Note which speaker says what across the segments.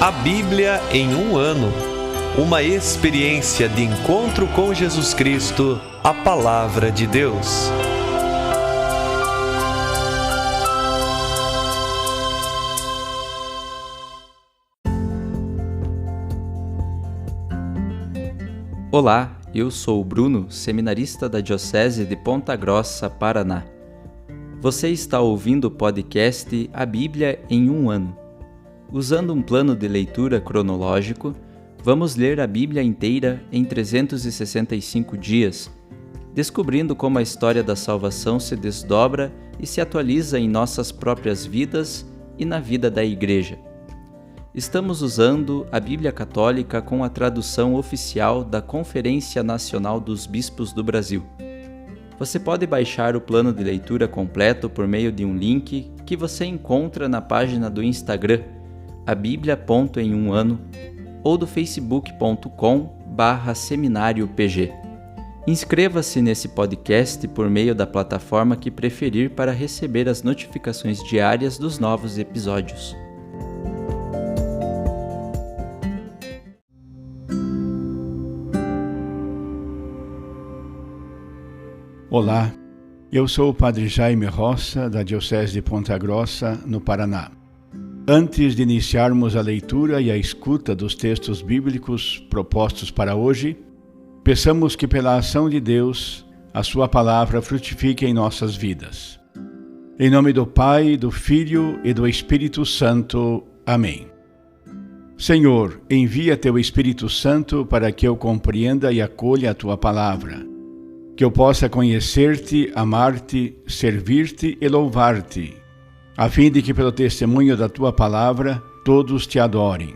Speaker 1: A Bíblia em um ano. Uma experiência de encontro com Jesus Cristo, a Palavra de Deus.
Speaker 2: Olá, eu sou o Bruno, seminarista da Diocese de Ponta Grossa, Paraná. Você está ouvindo o podcast A Bíblia em um ano. Usando um plano de leitura cronológico, vamos ler a Bíblia inteira em 365 dias, descobrindo como a história da salvação se desdobra e se atualiza em nossas próprias vidas e na vida da Igreja. Estamos usando a Bíblia Católica com a tradução oficial da Conferência Nacional dos Bispos do Brasil. Você pode baixar o plano de leitura completo por meio de um link que você encontra na página do Instagram, abiblia.emuano, ou do facebook.com/seminariopg. Inscreva-se nesse podcast por meio da plataforma que preferir para receber as notificações diárias dos novos episódios.
Speaker 3: Olá, eu sou o Padre Jaime Roça, da Diocese de Ponta Grossa, no Paraná. Antes de iniciarmos a leitura e a escuta dos textos bíblicos propostos para hoje, peçamos que pela ação de Deus, a sua palavra frutifique em nossas vidas. Em nome do Pai, do Filho e do Espírito Santo. Amém. Senhor, envia teu Espírito Santo para que eu compreenda e acolha a tua palavra, que eu possa conhecer-te, amar-te, servir-te e louvar-te, a fim de que pelo testemunho da tua palavra todos te adorem.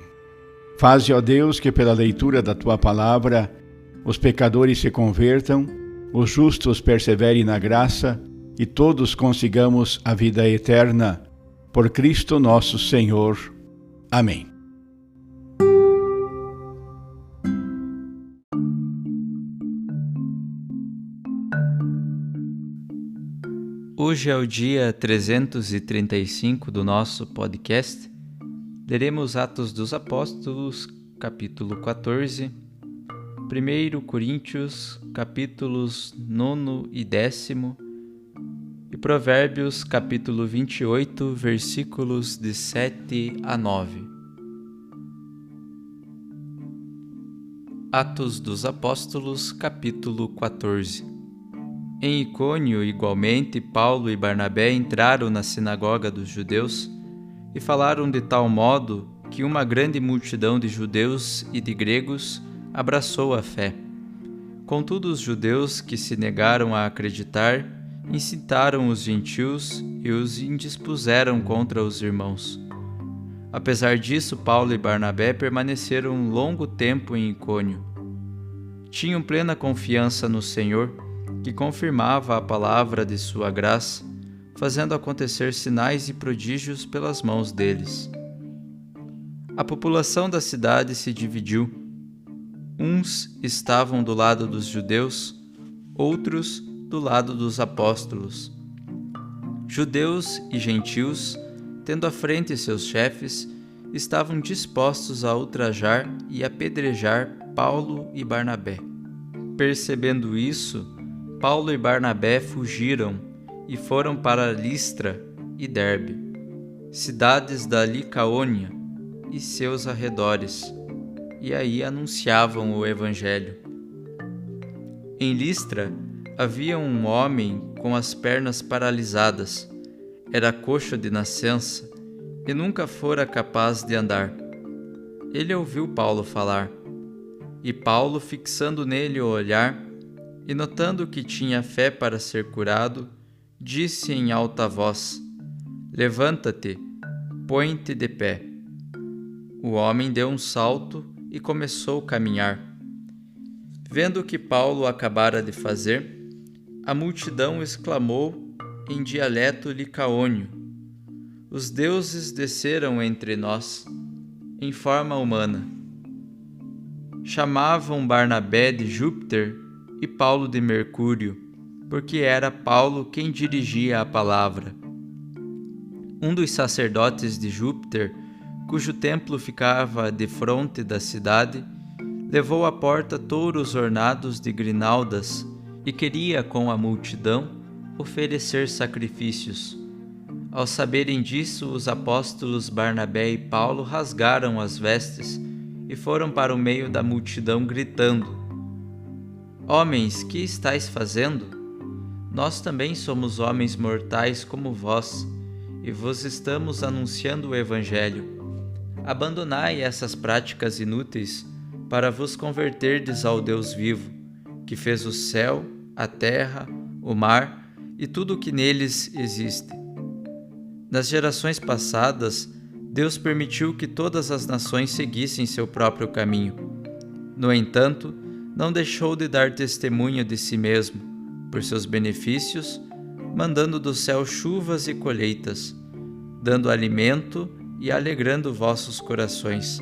Speaker 3: Faze, ó Deus, que pela leitura da tua palavra os pecadores se convertam, os justos perseverem na graça e todos consigamos a vida eterna. Por Cristo nosso Senhor. Amém.
Speaker 2: Hoje é o dia 335 do nosso podcast. Leremos Atos dos Apóstolos, capítulo 14, 1 Coríntios, capítulos 9 e 10, e Provérbios, capítulo 28, versículos de 7 a 9. Atos dos Apóstolos, capítulo 14. Em Icônio, igualmente, Paulo e Barnabé entraram na sinagoga dos judeus e falaram de tal modo que uma grande multidão de judeus e de gregos abraçou a fé. Contudo, os judeus que se negaram a acreditar incitaram os gentios e os indispuseram contra os irmãos. Apesar disso, Paulo e Barnabé permaneceram um longo tempo em Icônio. Tinham plena confiança no Senhor, que confirmava a palavra de sua graça, fazendo acontecer sinais e prodígios pelas mãos deles. A população da cidade se dividiu. Uns estavam do lado dos judeus, outros do lado dos apóstolos. Judeus e gentios, tendo à frente seus chefes, estavam dispostos a ultrajar e apedrejar Paulo e Barnabé. Percebendo isso, Paulo e Barnabé fugiram e foram para Listra e Derbe, cidades da Licaônia e seus arredores, e aí anunciavam o Evangelho. Em Listra havia um homem com as pernas paralisadas, era coxo de nascença e nunca fora capaz de andar. Ele ouviu Paulo falar, e Paulo, fixando nele o olhar, e notando que tinha fé para ser curado, disse em alta voz: "Levanta-te, põe-te de pé." O homem deu um salto e começou a caminhar. Vendo o que Paulo acabara de fazer, a multidão exclamou em dialeto licaônio: "Os deuses desceram entre nós, em forma humana." Chamavam Barnabé de Júpiter e Paulo de Mercúrio, porque era Paulo quem dirigia a palavra. Um dos sacerdotes de Júpiter cujo templo ficava defronte da cidade, levou à porta touros ornados de grinaldas e queria, com a multidão, oferecer sacrifícios. Ao saberem disso, os apóstolos Barnabé e Paulo rasgaram as vestes e foram para o meio da multidão gritando: Homens, que estáis fazendo? Nós também somos homens mortais como vós, e vos estamos anunciando o Evangelho. Abandonai essas práticas inúteis para vos converterdes ao Deus vivo, que fez o céu, a terra, o mar e tudo o que neles existe. Nas gerações passadas, Deus permitiu que todas as nações seguissem seu próprio caminho. No entanto, não deixou de dar testemunho de si mesmo, por seus benefícios, mandando do céu chuvas e colheitas, dando alimento e alegrando vossos corações.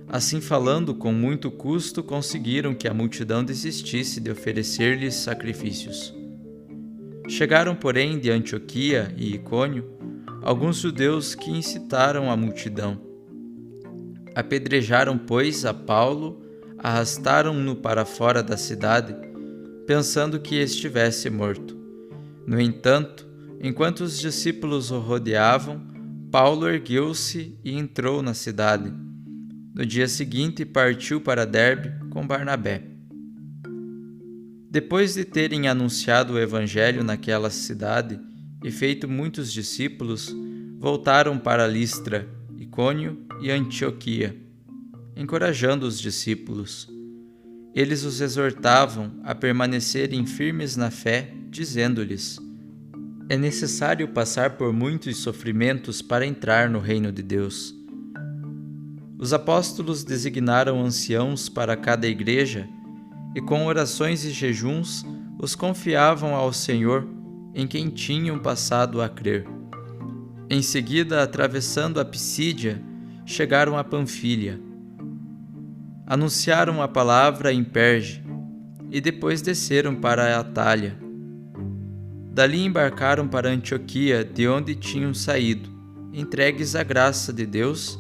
Speaker 2: Assim falando, com muito custo, conseguiram que a multidão desistisse de oferecer-lhes sacrifícios. Chegaram, porém, de Antioquia e Icônio, alguns judeus que incitaram a multidão. Apedrejaram, pois, a Paulo, arrastaram-no para fora da cidade, pensando que estivesse morto. No entanto, enquanto os discípulos o rodeavam, Paulo ergueu-se e entrou na cidade. No dia seguinte, partiu para Derbe com Barnabé. Depois de terem anunciado o Evangelho naquela cidade e feito muitos discípulos, voltaram para Listra, Icônio e Antioquia, encorajando os discípulos. Eles os exortavam a permanecerem firmes na fé, dizendo-lhes: é necessário passar por muitos sofrimentos para entrar no reino de Deus. Os apóstolos designaram anciãos para cada igreja e, com orações e jejuns, os confiavam ao Senhor, em quem tinham passado a crer. Em seguida, atravessando a Pisídia, chegaram a Panfília. Anunciaram a palavra em Perge e depois desceram para a Atália. Dali embarcaram para Antioquia, de onde tinham saído, entregues à graça de Deus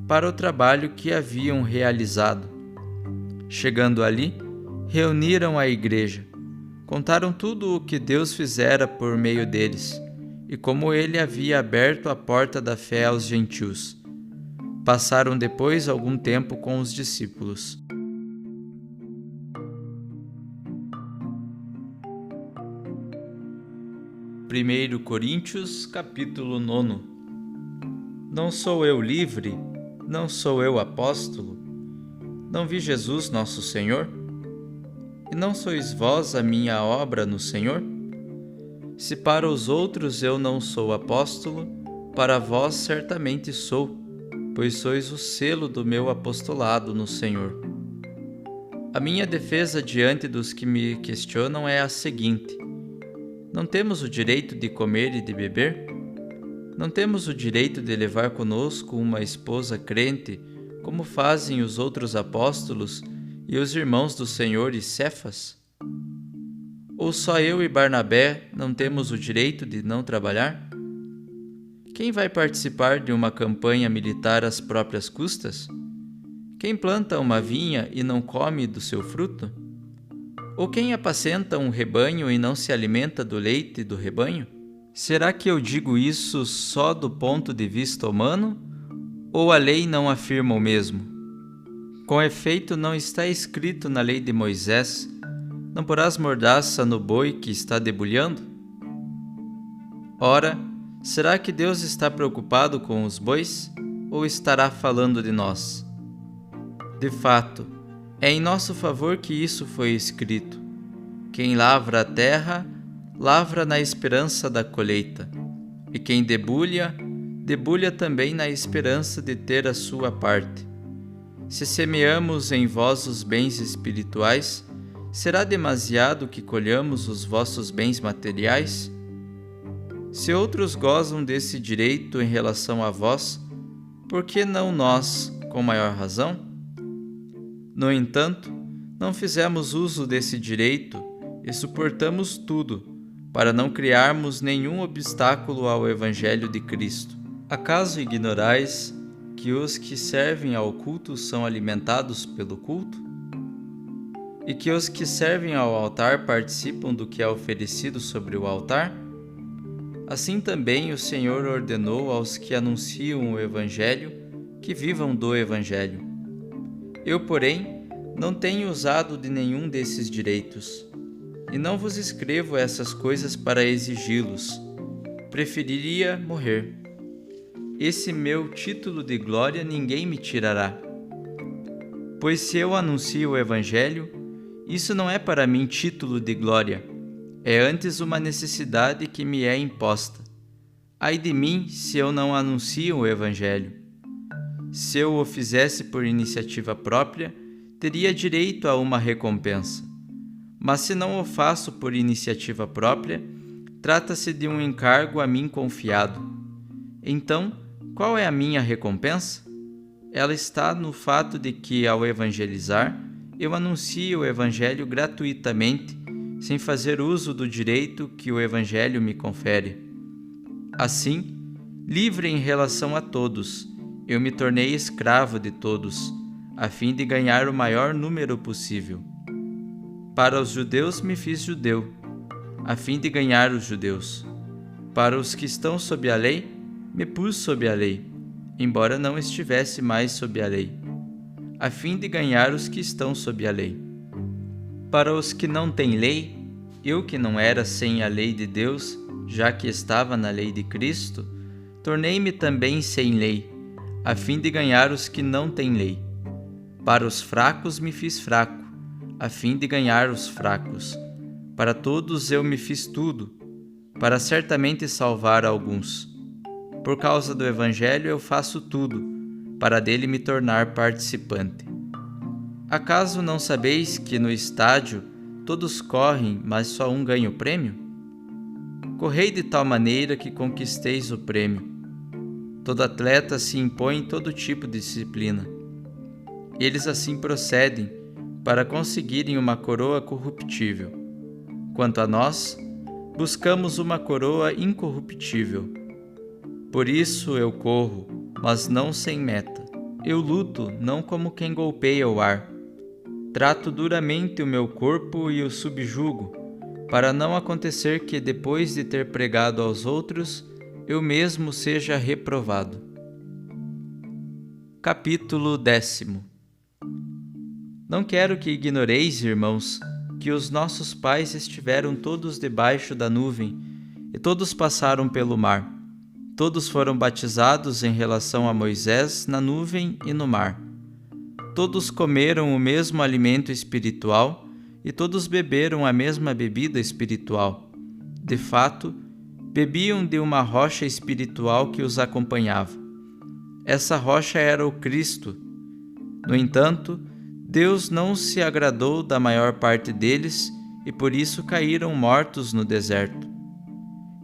Speaker 2: para o trabalho que haviam realizado. Chegando ali, reuniram a igreja, contaram tudo o que Deus fizera por meio deles e como ele havia aberto a porta da fé aos gentios. Passaram depois algum tempo com os discípulos. Primeiro Coríntios, capítulo 9. Não sou eu livre? Não sou eu apóstolo? Não vi Jesus nosso Senhor? E não sois vós a minha obra no Senhor? Se para os outros eu não sou apóstolo, para vós certamente sou, pois sois o selo do meu apostolado no Senhor. A minha defesa diante dos que me questionam é a seguinte: não temos o direito de comer e de beber? Não temos o direito de levar conosco uma esposa crente, como fazem os outros apóstolos e os irmãos do Senhor e Cefas? Ou só eu e Barnabé não temos o direito de não trabalhar? Quem vai participar de uma campanha militar às próprias custas? Quem planta uma vinha e não come do seu fruto? Ou quem apacenta um rebanho e não se alimenta do leite do rebanho? Será que eu digo isso só do ponto de vista humano? Ou a lei não afirma o mesmo? Com efeito, não está escrito na lei de Moisés: não porás mordaça no boi que está debulhando? Ora, será que Deus está preocupado com os bois? Ou estará falando de nós? De fato, é em nosso favor que isso foi escrito: quem lavra a terra, lavra na esperança da colheita, e quem debulha, debulha também na esperança de ter a sua parte. Se semeamos em vós os bens espirituais, será demasiado que colhamos os vossos bens materiais? Se outros gozam desse direito em relação a vós, por que não nós, com maior razão? No entanto, não fizemos uso desse direito e suportamos tudo, para não criarmos nenhum obstáculo ao Evangelho de Cristo. Acaso ignorais que os que servem ao culto são alimentados pelo culto? E que os que servem ao altar participam do que é oferecido sobre o altar? Assim também o Senhor ordenou aos que anunciam o Evangelho que vivam do Evangelho. Eu, porém, não tenho usado de nenhum desses direitos, e não vos escrevo essas coisas para exigi-los. Preferiria morrer. Esse meu título de glória ninguém me tirará. Pois se eu anuncio o Evangelho, isso não é para mim título de glória, é antes uma necessidade que me é imposta. Ai de mim se eu não anuncio o Evangelho. Se eu o fizesse por iniciativa própria, teria direito a uma recompensa. Mas se não o faço por iniciativa própria, trata-se de um encargo a mim confiado. Então, qual é a minha recompensa? Ela está no fato de que, ao evangelizar, eu anuncio o Evangelho gratuitamente, sem fazer uso do direito que o Evangelho me confere. Assim, livre em relação a todos, eu me tornei escravo de todos, a fim de ganhar o maior número possível. Para os judeus me fiz judeu, a fim de ganhar os judeus. Para os que estão sob a lei, me pus sob a lei, embora não estivesse mais sob a lei, a fim de ganhar os que estão sob a lei. Para os que não têm lei, eu que não era sem a lei de Deus, já que estava na lei de Cristo, tornei-me também sem lei, a fim de ganhar os que não têm lei. Para os fracos me fiz fraco, a fim de ganhar os fracos. Para todos eu me fiz tudo, para certamente salvar alguns. Por causa do Evangelho eu faço tudo, para dele me tornar participante. Acaso não sabeis que no estádio todos correm, mas só um ganha o prêmio? Correi de tal maneira que conquisteis o prêmio. Todo atleta se impõe em todo tipo de disciplina. Eles assim procedem, para conseguirem uma coroa corruptível. Quanto a nós, buscamos uma coroa incorruptível. Por isso eu corro, mas não sem meta. Eu luto, não como quem golpeia o ar. Trato duramente o meu corpo e o subjugo, para não acontecer que, depois de ter pregado aos outros, eu mesmo seja reprovado. Capítulo 10. Não quero que ignoreis, irmãos, que os nossos pais estiveram todos debaixo da nuvem, e todos passaram pelo mar. Todos foram batizados em relação a Moisés na nuvem e no mar. Todos comeram o mesmo alimento espiritual e todos beberam a mesma bebida espiritual. De fato, bebiam de uma rocha espiritual que os acompanhava. Essa rocha era o Cristo. No entanto, Deus não se agradou da maior parte deles e por isso caíram mortos no deserto.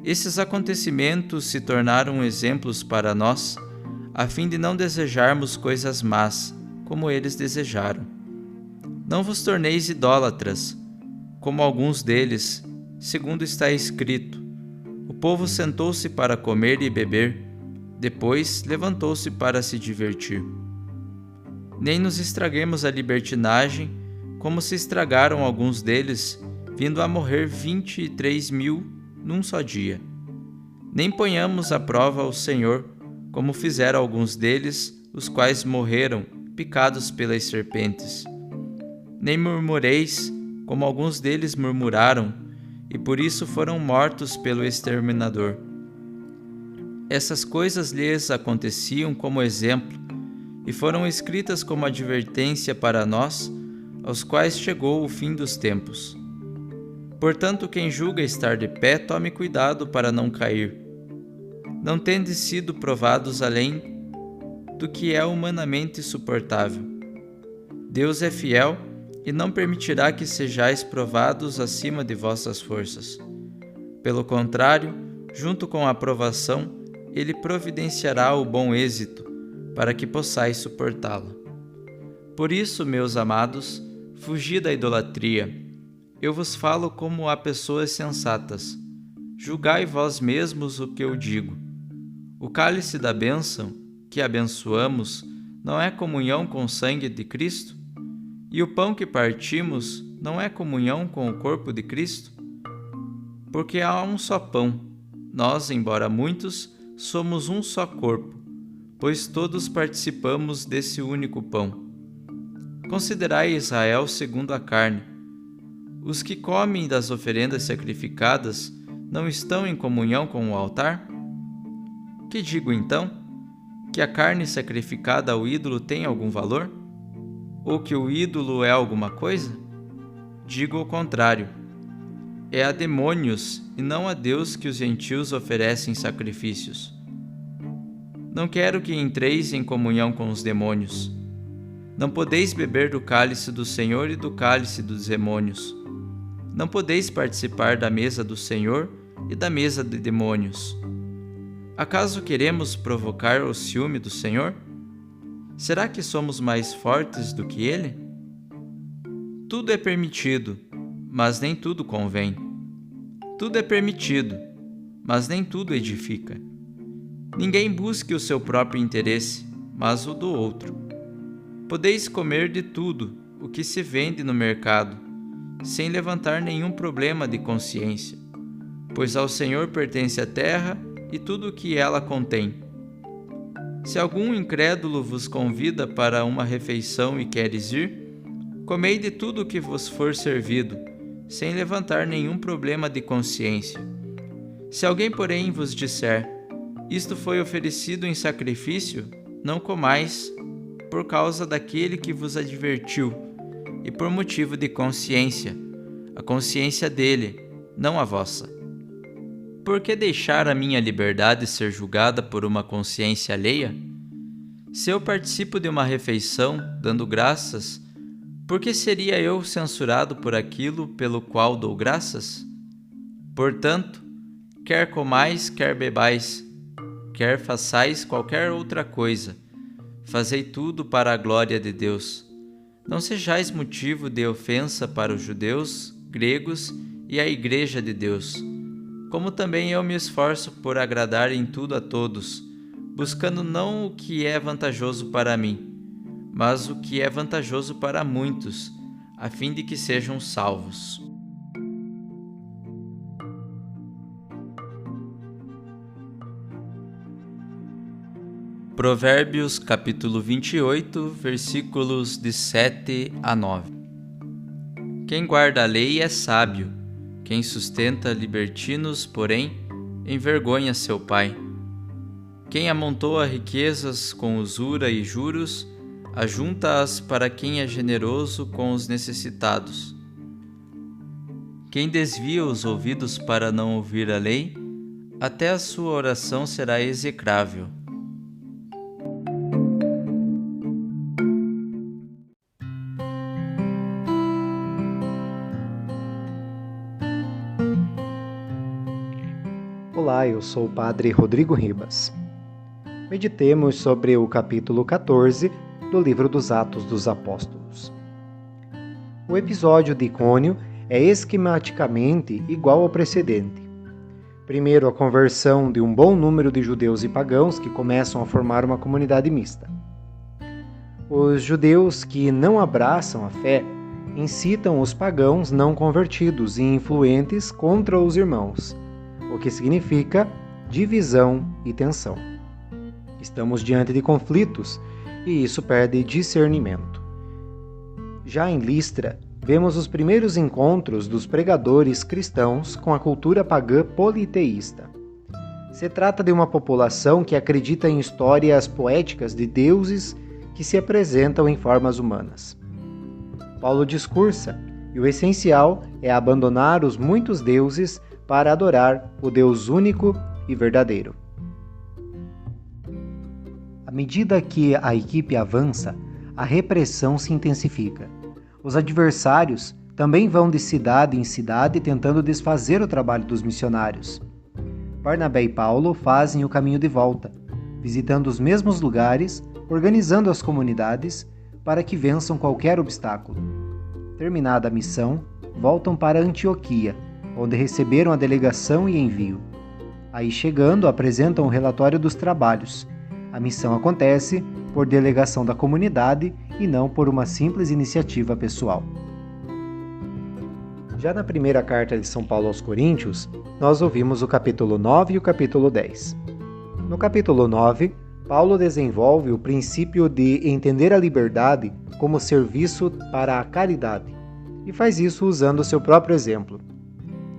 Speaker 2: Esses acontecimentos se tornaram exemplos para nós, a fim de não desejarmos coisas más, como eles desejaram. Não vos torneis idólatras, como alguns deles, segundo está escrito: o povo sentou-se para comer e beber, depois levantou-se para se divertir. Nem nos estraguemos a libertinagem, como se estragaram alguns deles, vindo a morrer 23.000 num só dia. Nem ponhamos à prova o Senhor, como fizeram alguns deles, os quais morreram, picados pelas serpentes. Nem murmureis, como alguns deles murmuraram, e por isso foram mortos pelo exterminador. Essas coisas lhes aconteciam como exemplo, e foram escritas como advertência para nós, aos quais chegou o fim dos tempos. Portanto, quem julga estar de pé, tome cuidado para não cair. Não tendes sido provados além do que é humanamente suportável. Deus é fiel e não permitirá que sejais provados acima de vossas forças. Pelo contrário, junto com a provação, Ele providenciará o bom êxito, para que possais suportá-la. Por isso, meus amados, fugi da idolatria. Eu vos falo como a pessoas sensatas. Julgai vós mesmos o que eu digo. O cálice da bênção, que abençoamos não é comunhão com o sangue de Cristo? E o pão que partimos não é comunhão com o corpo de Cristo? Porque há um só pão. Nós, embora muitos, somos um só corpo, pois todos participamos desse único pão. Considerai Israel segundo a carne. Os que comem das oferendas sacrificadas não estão em comunhão com o altar? Que digo então? Que a carne sacrificada ao ídolo tem algum valor? Ou que o ídolo é alguma coisa? Digo o contrário. É a demônios e não a Deus que os gentios oferecem sacrifícios. Não quero que entreis em comunhão com os demônios. Não podeis beber do cálice do Senhor e do cálice dos demônios. Não podeis participar da mesa do Senhor e da mesa de demônios. Acaso queremos provocar o ciúme do Senhor? Será que somos mais fortes do que Ele? Tudo é permitido, mas nem tudo convém. Tudo é permitido, mas nem tudo edifica. Ninguém busque o seu próprio interesse, mas o do outro. Podeis comer de tudo o que se vende no mercado, sem levantar nenhum problema de consciência, pois ao Senhor pertence a terra e tudo o que ela contém. Se algum incrédulo vos convida para uma refeição e queres ir, comei de tudo o que vos for servido, sem levantar nenhum problema de consciência. Se alguém, porém, vos disser, isto foi oferecido em sacrifício, não comais, por causa daquele que vos advertiu, e por motivo de consciência, a consciência dele, não a vossa. Por que deixar a minha liberdade ser julgada por uma consciência alheia? Se eu participo de uma refeição, dando graças, por que seria eu censurado por aquilo pelo qual dou graças? Portanto, quer comais, quer bebais, quer façais qualquer outra coisa, fazei tudo para a glória de Deus. Não sejais motivo de ofensa para os judeus, gregos e a Igreja de Deus, como também eu me esforço por agradar em tudo a todos, buscando não o que é vantajoso para mim, mas o que é vantajoso para muitos, a fim de que sejam salvos. Provérbios capítulo 28, versículos de 7 a 9. Quem guarda a lei é sábio, quem sustenta libertinos, porém, envergonha seu pai. Quem amontoa riquezas com usura e juros, ajunta-as para quem é generoso com os necessitados. Quem desvia os ouvidos para não ouvir a lei, até a sua oração será execrável.
Speaker 4: Olá, eu sou o Padre Rodrigo Ribas. Meditemos sobre o capítulo 14 do livro dos Atos dos Apóstolos. O episódio de Icônio é esquematicamente igual ao precedente. Primeiro, a conversão de um bom número de judeus e pagãos que começam a formar uma comunidade mista. Os judeus que não abraçam a fé incitam os pagãos não convertidos e influentes contra os irmãos, o que significa divisão e tensão. Estamos diante de conflitos e isso perde discernimento. Já em Listra, vemos os primeiros encontros dos pregadores cristãos com a cultura pagã politeísta. Se trata de uma população que acredita em histórias poéticas de deuses que se apresentam em formas humanas. Paulo discursa, e o essencial é abandonar os muitos deuses para adorar o Deus único e verdadeiro. À medida que a equipe avança, a repressão se intensifica. Os adversários também vão de cidade em cidade tentando desfazer o trabalho dos missionários. Barnabé e Paulo fazem o caminho de volta, visitando os mesmos lugares, organizando as comunidades para que vençam qualquer obstáculo. Terminada a missão, voltam para Antioquia, onde receberam a delegação e envio. Aí chegando, apresentam o relatório dos trabalhos, A missão acontece por delegação da comunidade e não por uma simples iniciativa pessoal. Já na primeira carta de São Paulo aos Coríntios, nós ouvimos o capítulo 9 e o capítulo 10. No capítulo 9, Paulo desenvolve o princípio de entender a liberdade como serviço para a caridade, e faz isso usando o seu próprio exemplo,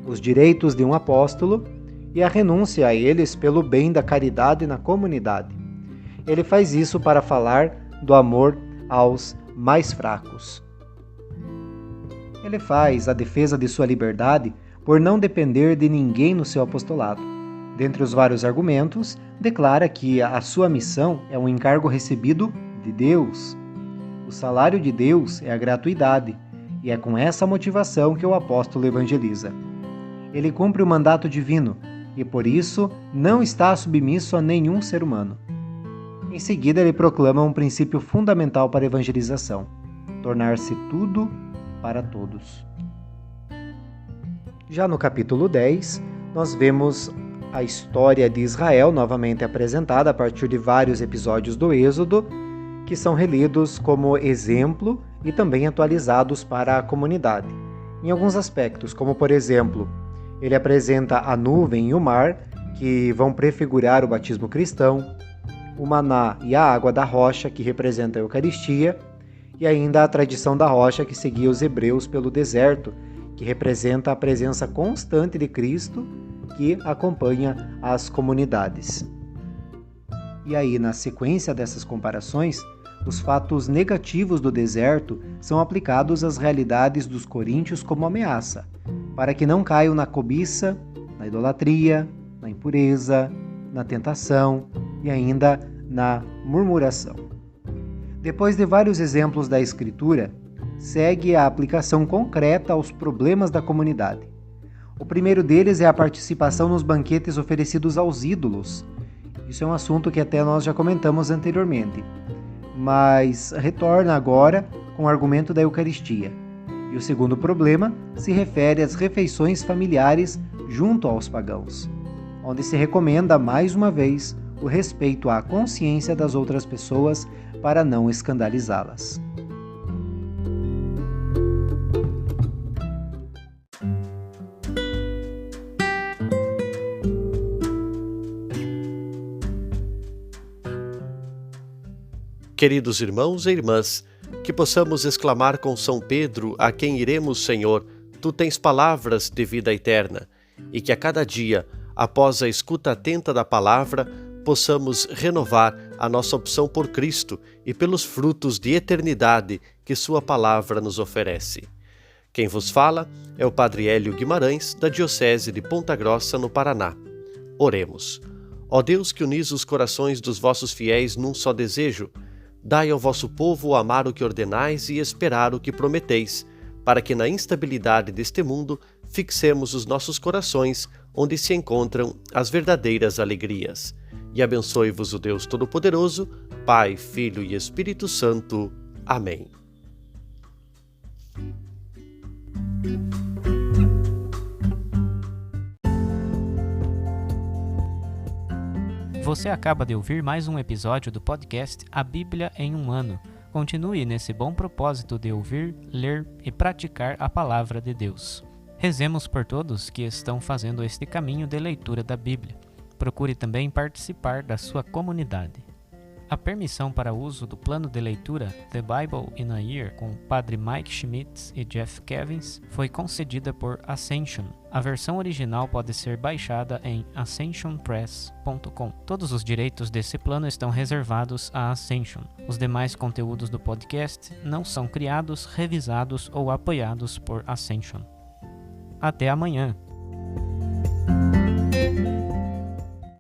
Speaker 4: os direitos de um apóstolo e a renúncia a eles pelo bem da caridade na comunidade. Ele faz isso para falar do amor aos mais fracos. Ele faz a defesa de sua liberdade por não depender de ninguém no seu apostolado. Dentre os vários argumentos, declara que a sua missão é um encargo recebido de Deus. O salário de Deus é a gratuidade, e é com essa motivação que o apóstolo evangeliza. Ele cumpre o mandato divino e, por isso, não está submisso a nenhum ser humano. Em seguida, ele proclama um princípio fundamental para a evangelização: tornar-se tudo para todos. Já no capítulo 10, nós vemos a história de Israel novamente apresentada a partir de vários episódios do Êxodo, que são relidos como exemplo e também atualizados para a comunidade. Em alguns aspectos, como por exemplo, ele apresenta a nuvem e o mar, que vão prefigurar o batismo cristão, o maná e a água da rocha, que representa a Eucaristia, e ainda a tradição da rocha que seguia os hebreus pelo deserto, que representa a presença constante de Cristo que acompanha as comunidades. E aí, na sequência dessas comparações, os fatos negativos do deserto são aplicados às realidades dos coríntios como ameaça, para que não caiam na cobiça, na idolatria, na impureza, na tentação e ainda na murmuração. Depois de vários exemplos da Escritura, segue a aplicação concreta aos problemas da comunidade. O primeiro deles é a participação nos banquetes oferecidos aos ídolos. Isso é um assunto que até nós já comentamos anteriormente, mas retorna agora com o argumento da Eucaristia. E o segundo problema se refere às refeições familiares junto aos pagãos, onde se recomenda mais uma vez o respeito à consciência das outras pessoas para não escandalizá-las.
Speaker 1: Queridos irmãos e irmãs, que possamos exclamar com São Pedro, a quem iremos, Senhor, Tu tens palavras de vida eterna, e que a cada dia, após a escuta atenta da palavra, possamos renovar a nossa opção por Cristo e pelos frutos de eternidade que Sua palavra nos oferece. Quem vos fala é o Padre Hélio Guimarães, da Diocese de Ponta Grossa, no Paraná. Oremos. Ó Deus, que unis os corações dos vossos fiéis num só desejo, dai ao vosso povo amar o que ordenais e esperar o que prometeis, para que na instabilidade deste mundo fixemos os nossos corações onde se encontram as verdadeiras alegrias. E abençoe-vos o Deus Todo-Poderoso, Pai, Filho e Espírito Santo. Amém.
Speaker 5: Você acaba de ouvir mais um episódio do podcast A Bíblia em um Ano. Continue nesse bom propósito de ouvir, ler e praticar a Palavra de Deus. Rezemos por todos que estão fazendo este caminho de leitura da Bíblia. Procure também participar da sua comunidade. A permissão para uso do plano de leitura The Bible in a Year com Padre Mike Schmitz e Jeff Kevins foi concedida por Ascension. A versão original pode ser baixada em ascensionpress.com. Todos os direitos desse plano estão reservados à Ascension. Os demais conteúdos do podcast não são criados, revisados ou apoiados por Ascension. Até amanhã!